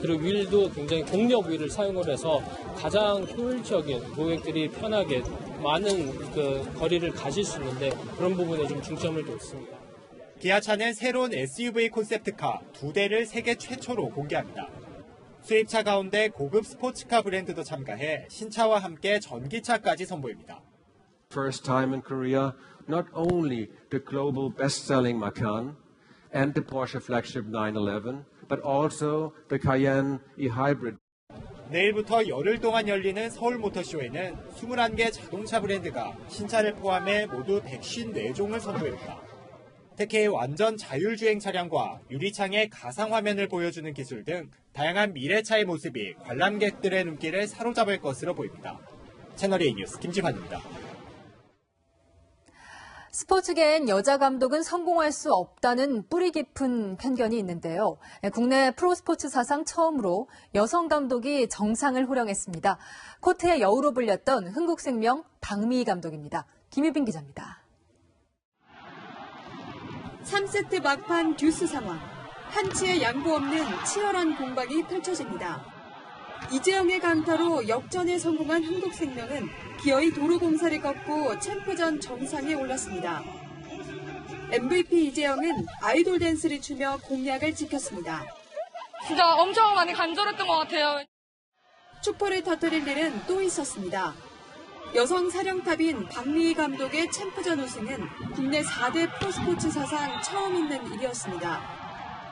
그리고 휠도 굉장히 공력 휠을 사용을 해서 가장 효율적인 고객들이 편하게 많은 거리를 가실 수 있는데 그런 부분에 좀 중점을 뒀습니다. 기아차는 새로운 SUV 콘셉트카 2대를 세계 최초로 공개합니다. 수입차 가운데 고급 스포츠카 브랜드도 참가해 신차와 함께 전기차까지 선보입니다. First time in Korea, not only the global best-selling Macan and the Porsche flagship 911, but also the Cayenne e-hybrid. 내일부터 열흘 동안 열리는 서울모터쇼에는 21개 자동차 브랜드가 신차를 포함해 모두 154종을 선보입니다. 특히 완전 자율주행 차량과 유리창의 가상화면을 보여주는 기술 등 다양한 미래차의 모습이 관람객들의 눈길을 사로잡을 것으로 보입니다. 채널A 뉴스 김지환입니다. 스포츠계엔 여자 감독은 성공할 수 없다는 뿌리 깊은 편견이 있는데요. 국내 프로스포츠 사상 처음으로 여성 감독이 정상을 호령했습니다. 코트의 여우로 불렸던 흥국생명 박미희 감독입니다. 김유빈 기자입니다. 3세트 막판 듀스 상황. 한치의 양보 없는 치열한 공방이 펼쳐집니다. 이재영의 강타로 역전에 성공한 흥국생명은 기어이 도로공사를 꺾고 챔프전 정상에 올랐습니다. MVP 이재영은 아이돌 댄스를 추며 공약을 지켰습니다. 진짜 엄청 많이 간절했던 것 같아요. 축포를 터뜨릴 일은 또 있었습니다. 여성 사령탑인 박미희 감독의 챔프전 우승은 국내 4대 프로스포츠 사상 처음 있는 일이었습니다.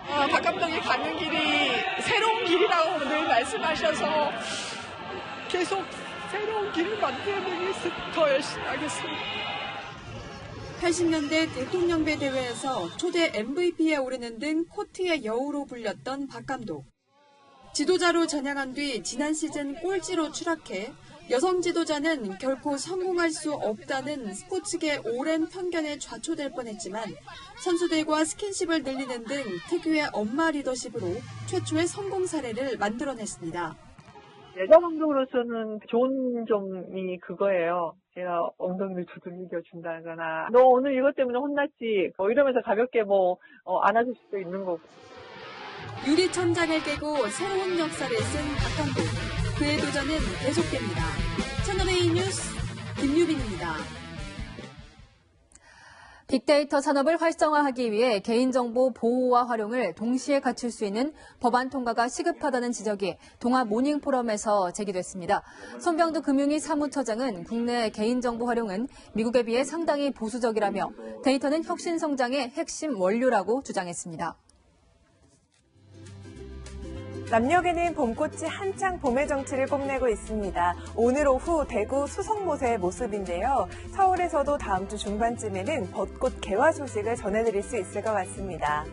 박 감독이 가는 길이 새로운 길이라고 늘 말씀하셔서 계속 새로운 길을 만들어내기 위해서 더 열심히 하겠습니다. 80년대 대통령배 대회에서 초대 MVP에 오르는 등 코트의 여우로 불렸던 박 감독. 지도자로 전향한 뒤 지난 시즌 꼴찌로 추락해 여성 지도자는 결코 성공할 수 없다는 스포츠계 오랜 편견에 좌초될 뻔했지만 선수들과 스킨십을 늘리는 등 특유의 엄마 리더십으로 최초의 성공 사례를 만들어냈습니다. 여자 감독으로서는 좋은 점이 그거예요. 제가 엉덩이를 두들겨 준다거나 너 오늘 이것 때문에 혼났지 이러면서 가볍게 안아줄 수도 있는 거고. 유리천장을 깨고 새로운 역사를 쓴 박 감독. 그의 도전은 계속됩니다. 채널A 뉴스 김유빈입니다. 빅데이터 산업을 활성화하기 위해 개인정보 보호와 활용을 동시에 갖출 수 있는 법안 통과가 시급하다는 지적이 동아모닝포럼에서 제기됐습니다. 손병두 금융위 사무처장은 국내 개인정보 활용은 미국에 비해 상당히 보수적이라며 데이터는 혁신 성장의 핵심 원료라고 주장했습니다. 남녘에는 봄꽃이 한창 봄의 정취를 뽐내고 있습니다. 오늘 오후 대구 수성못의 모습인데요. 서울에서도 다음 주 중반쯤에는 벚꽃 개화 소식을 전해드릴 수 있을 것 같습니다.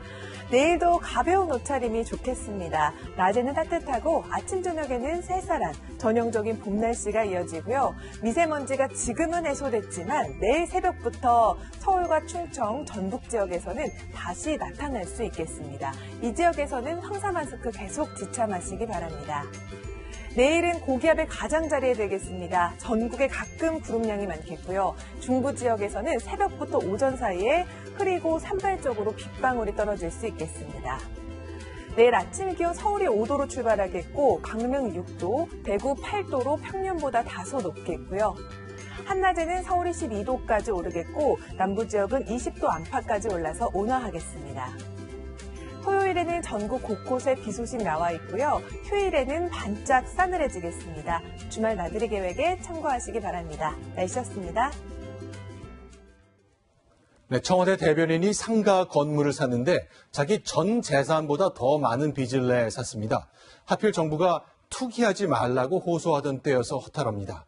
내일도 가벼운 옷차림이 좋겠습니다. 낮에는 따뜻하고 아침 저녁에는 쌀쌀한 전형적인 봄 날씨가 이어지고요. 미세먼지가 지금은 해소됐지만 내일 새벽부터 서울과 충청, 전북 지역에서는 다시 나타날 수 있겠습니다. 이 지역에서는 황사 마스크 계속 지참하시기 바랍니다. 내일은 고기압의 가장자리에 되겠습니다. 전국에 가끔 구름량이 많겠고요. 중부 지역에서는 새벽부터 오전 사이에 흐리고 산발적으로 빗방울이 떨어질 수 있겠습니다. 내일 아침 기온 서울이 5도로 출발하겠고 강릉 6도, 대구 8도로 평년보다 다소 높겠고요. 한낮에는 서울이 12도까지 오르겠고 남부 지역은 20도 안팎까지 올라서 온화하겠습니다. 토요일에는 전국 곳곳에 비 소식 나와 있고요. 휴일에는 반짝 싸늘해지겠습니다. 주말 나들이 계획에 참고하시기 바랍니다. 날씨였습니다. 네, 청와대 대변인이 상가 건물을 샀는데 자기 전 재산보다 더 많은 빚을 내 샀습니다. 하필 정부가 투기하지 말라고 호소하던 때여서 허탈합니다.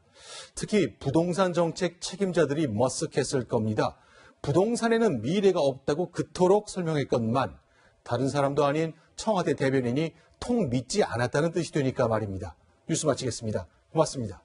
특히 부동산 정책 책임자들이 머쓱했을 겁니다. 부동산에는 미래가 없다고 그토록 설명했건만 다른 사람도 아닌 청와대 대변인이 통 믿지 않았다는 뜻이 되니까 말입니다. 뉴스 마치겠습니다. 고맙습니다.